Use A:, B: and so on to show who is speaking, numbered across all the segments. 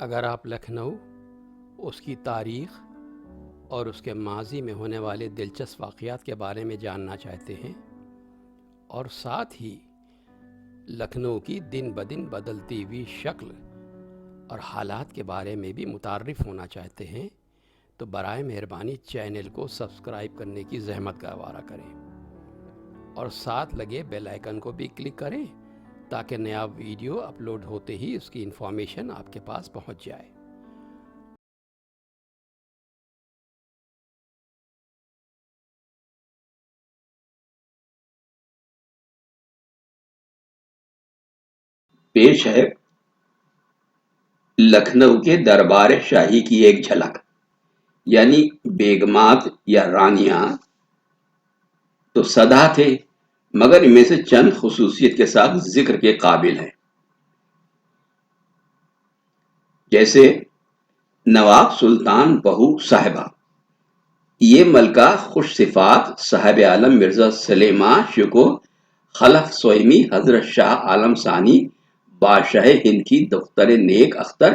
A: اگر آپ لکھنؤ، اس کی تاریخ اور اس کے ماضی میں ہونے والے دلچسپ واقعات کے بارے میں جاننا چاہتے ہیں اور ساتھ ہی لکھنؤ کی دن بدن بدلتی ہوئی شکل اور حالات کے بارے میں بھی متعارف ہونا چاہتے ہیں تو برائے مہربانی چینل کو سبسکرائب کرنے کی زحمت گوارا کریں اور ساتھ لگے بیل آئیکن کو بھی کلک کریں تاکہ نیا ویڈیو اپلوڈ ہوتے ہی اس کی انفارمیشن آپ کے پاس پہنچ جائے۔
B: پیش ہے لکھنؤ کے دربار شاہی کی ایک جھلک، یعنی بیگمات یا رانیاں تو سدا تھے، مگر ان میں سے چند خصوصیت کے ساتھ ذکر کے قابل ہیں، جیسے نواب سلطان بہو صاحبہ۔ یہ ملکہ خوش صفات صاحب عالم مرزا سلیماں شکو خلف سوئمی حضرت شاہ عالم ثانی بادشاہ ہند کی دختر نیک اختر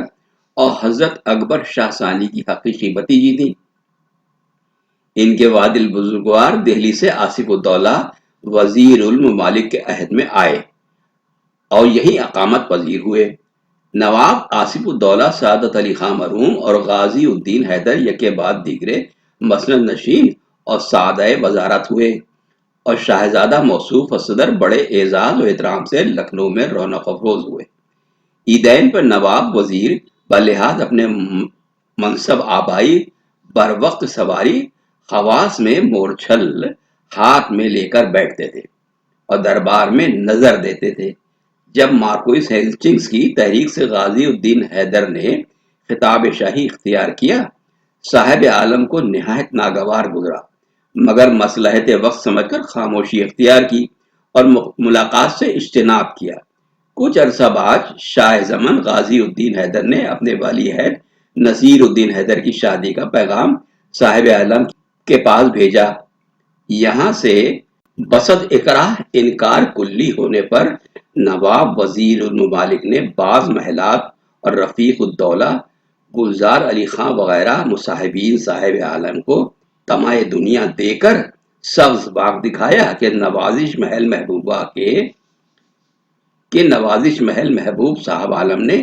B: اور حضرت اکبر شاہ ثانی کی حقیقی بھتیجی تھیں۔ ان کے والد البزرگوار دہلی سے آصف الدولہ وزیر الممالک کے عہد میں آئے اور یہی اقامت پذیر ہوئے۔ نواب آصف الدولہ سعادت علی خان مرحوم اور غازی الدین حیدر یکے بعد دیگرے مسند نشین اور سعادہ وزارت ہوئے، اور شاہزادہ موصوف الصدر بڑے اعزاز و احترام سے لکھنؤ میں رونق افروز ہوئے۔ عیدین پر نواب وزیر بلحاظ اپنے منصب آبائی بروقت سواری خواص میں مورچھل ہاتھ میں لے کر بیٹھتے تھے اور دربار میں نظر دیتے تھے۔ جب مارکوئس ہیسٹنگز کی تحریک سے غازی الدین حیدر نے خطاب شاہی اختیار کیا، صاحب عالم کو نہایت ناگوار گزرا، مگر مصلحت وقت سمجھ کر خاموشی اختیار کی اور ملاقات سے اجتناب کیا۔ کچھ عرصہ بعد شاہ زمن غازی الدین حیدر نے اپنے ولی عہد نصیر الدین حیدر کی شادی کا پیغام صاحب عالم کے پاس بھیجا۔ یہاں سے بسد اکراہ انکار کلی ہونے پر نواب وزیر الممالک نے بعض محلات اور رفیق الدولہ گلزار علی خان وغیرہ مصاحبین صاحب عالم کو طمع دنیا دے کر سبز باغ دکھایا کہ نوازش محل محبوب صاحب عالم نے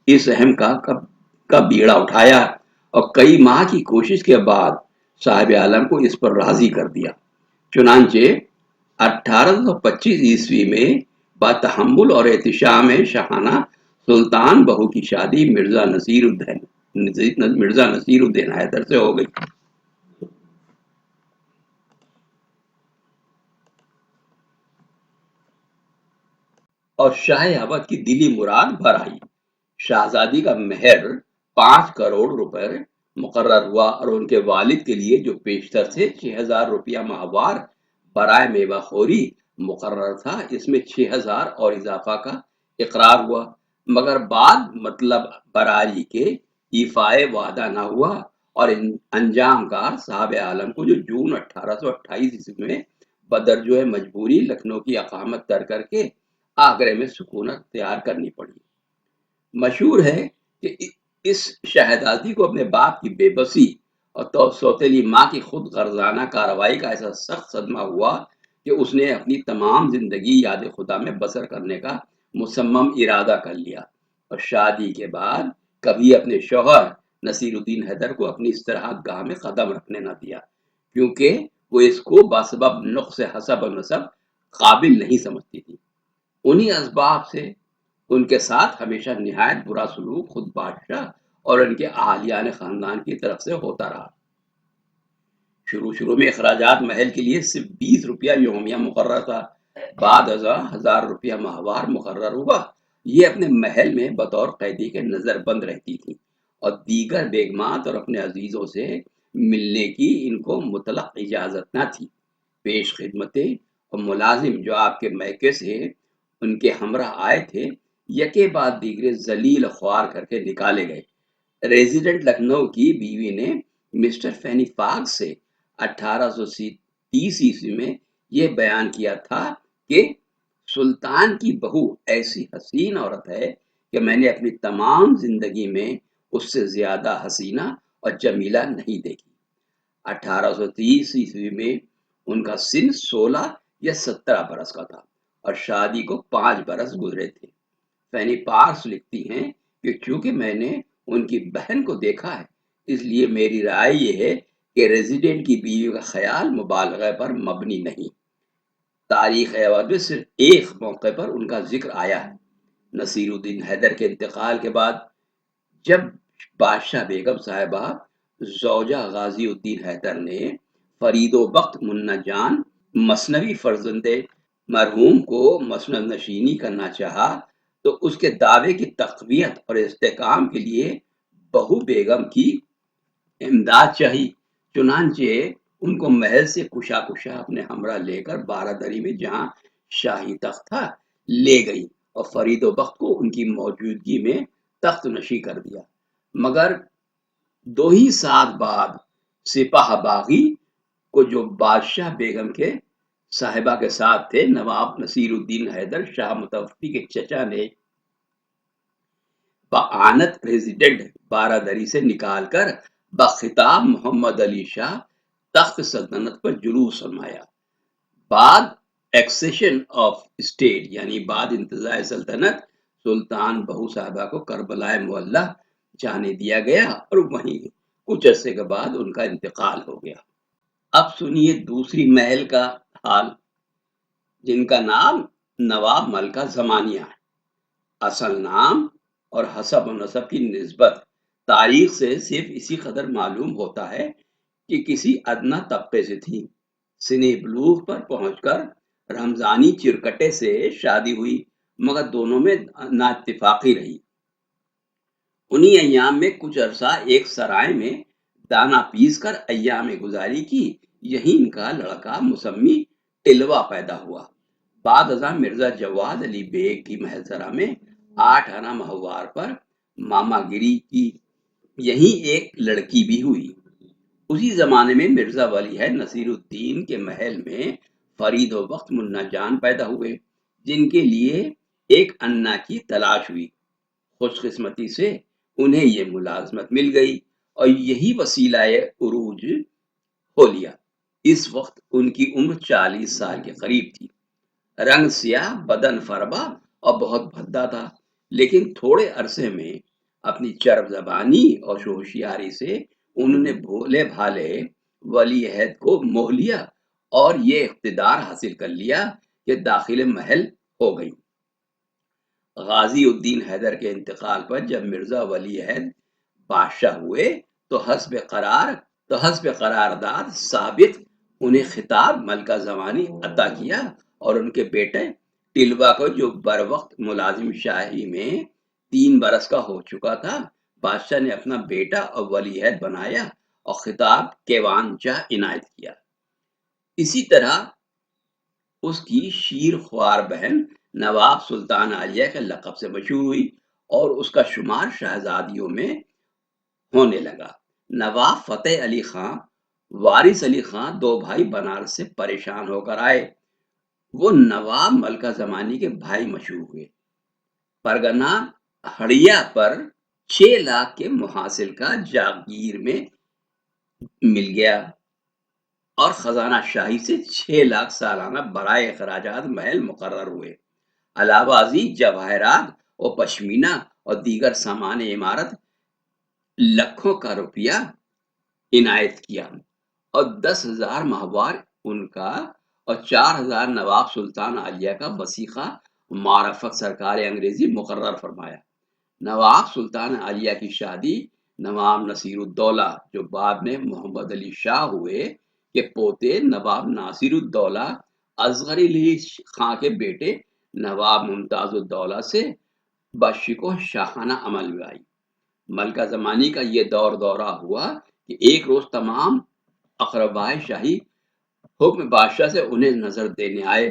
B: اس اہم کا بیڑا اٹھایا اور کئی ماہ کی کوشش کے بعد صاحب عالم کو اس پر راضی کر دیا۔ چنانچہ 1825 عیسوی میں بتحمل اور احتشام شاہانہ سلطان بہو کی شادی مرزا نصیر الدین حیدر سے ہو گئی۔ اور شاہ اودھ کی دلی مراد بھر آئی۔ شہزادی کا مہر 5 کروڑ روپے مقرر ہوا اور ان کے والد کے لیے جو پیشتر سے 6,000 روپیہ ماہوار برائے میوہ خوری مقرر تھا، اس میں 6,000 اور اضافہ کا اقرار ہوا، مگر بعد مطلب براری کے ایفائے وعدہ نہ ہوا اور انجام کار صاحب عالم کو جو جون 1828 عیسوی میں بدرجوہ مجبوری لکھنؤ کی اقامت تر کر کے آگرے میں سکونت اختیار کرنی پڑی۔ مشہور ہے کہ اس شہزادی کو اپنے باپ کی بے بسی اور سوتیلی ماں کی خود غرضانہ کارروائی کا ایسا سخت صدمہ ہوا کہ اس نے اپنی تمام زندگی یاد خدا میں بسر کرنے کا مصمم ارادہ کر لیا اور شادی کے بعد کبھی اپنے شوہر نصیر الدین حیدر کو اپنی استراحت گاہ میں قدم رکھنے نہ دیا، کیونکہ وہ اس کو بسبب نقص حسب و نسب قابل نہیں سمجھتی تھی۔ انہی اسباب سے ان کے ساتھ ہمیشہ نہایت برا سلوک خود بادشاہ اور ان کے اہالیان خاندان کی طرف سے ہوتا رہا۔ شروع میں اخراجات محل کے لیے صرف 20 روپیہ یومیہ مقرر تھا، بعد ازاں 1,000 روپیہ ماہوار مقرر ہوا۔ یہ اپنے محل میں بطور قیدی کے نظر بند رہتی تھی اور دیگر بیگمات اور اپنے عزیزوں سے ملنے کی ان کو مطلق اجازت نہ تھی۔ پیش خدمتیں اور ملازم جو آپ کے میکے سے ان کے ہمراہ آئے تھے، یکے بعد دیگرے ذلیل خوار کر کے نکالے گئے۔ ریزیڈنٹ لکھنؤ کی بیوی نے مسٹر فینی فاکس سے 1830 عیسوی میں یہ بیان کیا تھا کہ سلطان کی بہو ایسی حسین عورت ہے کہ میں نے اپنی تمام زندگی میں اس سے زیادہ حسینہ اور جمیلہ نہیں دیکھی۔ 1830 میں ان کا سن 16 یا 17 برس کا تھا اور شادی کو 5 برس گزرے تھے۔ فینی پارس لکھتی ہیں کہ چونکہ میں نے ان کی بہن کو دیکھا ہے، اس لیے میری رائے یہ ہے کہ ریزیڈنٹ کی بیوی کا خیال مبالغہ پر مبنی نہیں۔ تاریخ ایواد میں صرف ایک موقع پر ان کا ذکر آیا ہے، نصیر الدین حیدر کے انتقال کے بعد، جب بادشاہ بیگم صاحبہ زوجہ غازی الدین حیدر نے فرید و بخت منا جان مثنوی فرزند مرحوم کو مسند نشینی کرنا چاہا تو اس کے دعوے کی تقویت اور استحکام کے لیے بہو بیگم کی امداد چاہی۔ چنانچہ ان کو محل سے کشا اپنے ہمراہ لے کر بارادری میں جہاں شاہی تخت تھا لے گئی اور فرید و بخت کو ان کی موجودگی میں تخت نشی کر دیا۔ مگر 2 ہی سال بعد سپاہ باغی کو جو بادشاہ بیگم کے صاحبہ کے ساتھ تھے، نواب نصیر الدین حیدر شاہ متوفی کے چچا نے بآنت ریزیڈنٹ بارادری سے نکال کر بخطاب محمد علی شاہ تخت سلطنت پر جلوس فرمایا۔ بعد ایکسیشن آف اسٹیٹ یعنی بعد انتزاع سلطنت، سلطان بہو صاحبہ کو کربلائے معلیٰ جانے دیا گیا اور وہیں کچھ عرصے کے بعد ان کا انتقال ہو گیا۔ اب سنیے دوسری محل کا حال، جن کا نام نواب ملکہ زمانیہ ہے۔ اصل نام اور حسب و نسب کی نسبت تاریخ سے صرف اسی قدر معلوم ہوتا ہے کہ کسی ادنا طبقے سے تھی۔ سن بلوغ پر پہنچ کر رمضانی چرکٹے سے شادی ہوئی، مگر دونوں میں نا اتفاقی رہی۔ انہی ایام میں کچھ عرصہ ایک سرائے میں دانا پیس کر ایام گزاری کی، یہی ان کا لڑکا مسمی ٹلوا پیدا ہوا۔ بعد ازاں مرزا جواد علی بیگ کی محضرہ میں 8 آنا ماہوار پر ماما گیری کی، یہی ایک لڑکی بھی ہوئی۔ اسی زمانے میں مرزا ولی ہے نصیر الدین کے محل میں فرید و بخت منا جان پیدا ہوئے، جن کے لیے ایک انا کی تلاش ہوئی۔ خوش قسمتی سے انہیں یہ ملازمت مل گئی اور یہی وسیلہ عروج ہو لیا۔ اس وقت ان کی عمر 40 سال کے قریب تھی۔ رنگ سیاہ، بدن فربا اور بہت بھدا تھا، لیکن تھوڑے عرصے میں اپنی چرب زبانی اور ہوشیاری سے انہوں نے بھولے بھالے ولی عہد کو موہ لیا اور یہ اقتدار حاصل کر لیا کہ داخل محل ہو گئی۔ غازی الدین حیدر کے انتقال پر جب مرزا ولی عہد بادشاہ ہوئے تو حسب قرارداد ثابت انہیں خطاب ملکہ زمانی عطا کیا اور ان کے بیٹے ٹلوا کو، جو بر وقت ملازم شاہی میں 3 برس کا ہو چکا تھا، بادشاہ نے اپنا بیٹا اور ولی عہد بنایا اور خطاب کیوان جاہ عنایت کیا۔ اسی طرح اس کی شیر خوار بہن نواب سلطان عالیہ کے لقب سے مشہور ہوئی اور اس کا شمار شہزادیوں میں ہونے لگا۔ نواب فتح علی خان، وارث علی خان 2 بھائی بنارس سے پریشان ہو کر آئے۔ وہ نواب ملکہ زمانی کے بھائی مشہور ہوئے۔ پرگنہ ہڑیا پر 6 لاکھ کے محاصل کا جاگیر میں مل گیا اور خزانہ شاہی سے 6 لاکھ سالانہ برائے اخراجات محل مقرر ہوئے۔ علاوہ ازیں جواہرات اور پشمینہ اور دیگر سامان عمارت لکھوں کا روپیہ عنایت کیا اور 10,000 ماہوار ان کا اور 4,000 نواب سلطان عالیہ کا وثیقہ معرفت سرکار انگریزی مقرر فرمایا۔ نواب سلطان عالیہ کی شادی نواب نصیر الدولہ، جو بعد میں محمد علی شاہ ہوئے، کے پوتے نواب ناصر الدولہ اصغر علی خان کے بیٹے نواب ممتاز الدولہ سے بشکوہ شاہانہ عمل میں آئی۔ ملکہ زمانی کا یہ دورہ ہوا کہ ایک روز تمام اقربائے شاہی حکم بادشاہ سے انہیں نظر دینے آئے۔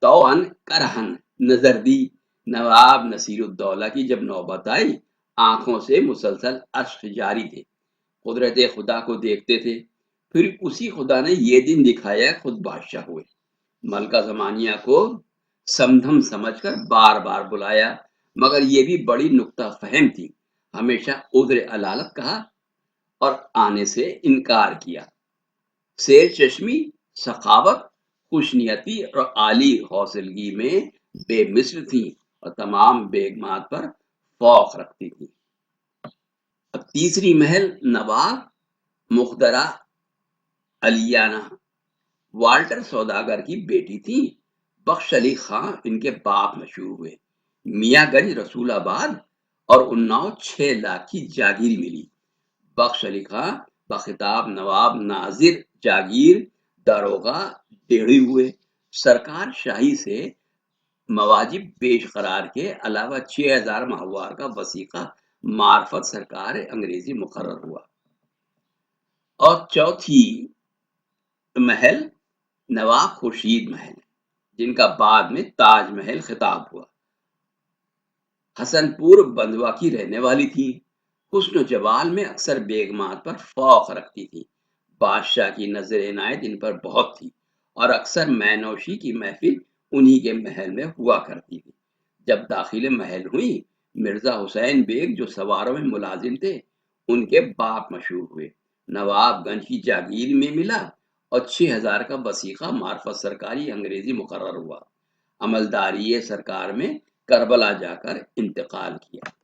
B: توأن کرہن نظر دی۔ نواب نصیر الدولہ کی جب نوبت آئی، آنکھوں سے مسلسل اشک جاری تھے، قدرت خدا کو دیکھتے تھے۔ پھر اسی خدا نے یہ دن دکھایا خود بادشاہ ہوئے۔ ملکہ زمانیہ کو سمدھم سمجھ کر بار بار بلایا، مگر یہ بھی بڑی نکتہ فہم تھی، ہمیشہ عذر علالت کہا اور آنے سے انکار کیا۔ سیر چشمی، سخاوت، خوشنیتی اور عالی حوصلگی میں بے مثل تھیں اور تمام بیگمات پر فوق رکھتی تھیں۔ اب تیسری محل نواب مخدرہ علیانہ والٹر سوداگر کی بیٹی تھی۔ بخش علی خاں ان کے باپ مشہور ہوئے۔ میاں گنج رسول آباد اور اناؤ 6 لاکھ کی جاگیر ملی۔ بخش علی خاں بخطاب نواب ناظر جاگیر داروغہ ڈیڑھی ہوئے۔ سرکار شاہی سے مواجب پیش قرار کے علاوہ 6000 ماہوار کا وثیقہ معرفت سرکار انگریزی مقرر ہوا۔ اور چوتھی محل نواب خورشید محل، جن کا بعد میں تاج محل خطاب ہوا۔ حسن پور بندوا کی رہنے والی تھی۔ حسن و جمال میں اکثر بیگمات پر فوق رکھتی تھی۔ بادشاہ کی نظر عنایت ان پر بہت تھی اور اکثر مینوشی کی محفل انہی کے محل میں ہوا کرتی تھی۔ جب داخل محل ہوئی، مرزا حسین بیگ جو سواروں میں ملازم تھے، ان کے باپ مشہور ہوئے۔ نواب گنج کی جاگیر میں ملا اور 6000 کا وثیقہ معرفت سرکاری انگریزی مقرر ہوا۔ عملداری سرکار میں کربلا جا کر انتقال کیا۔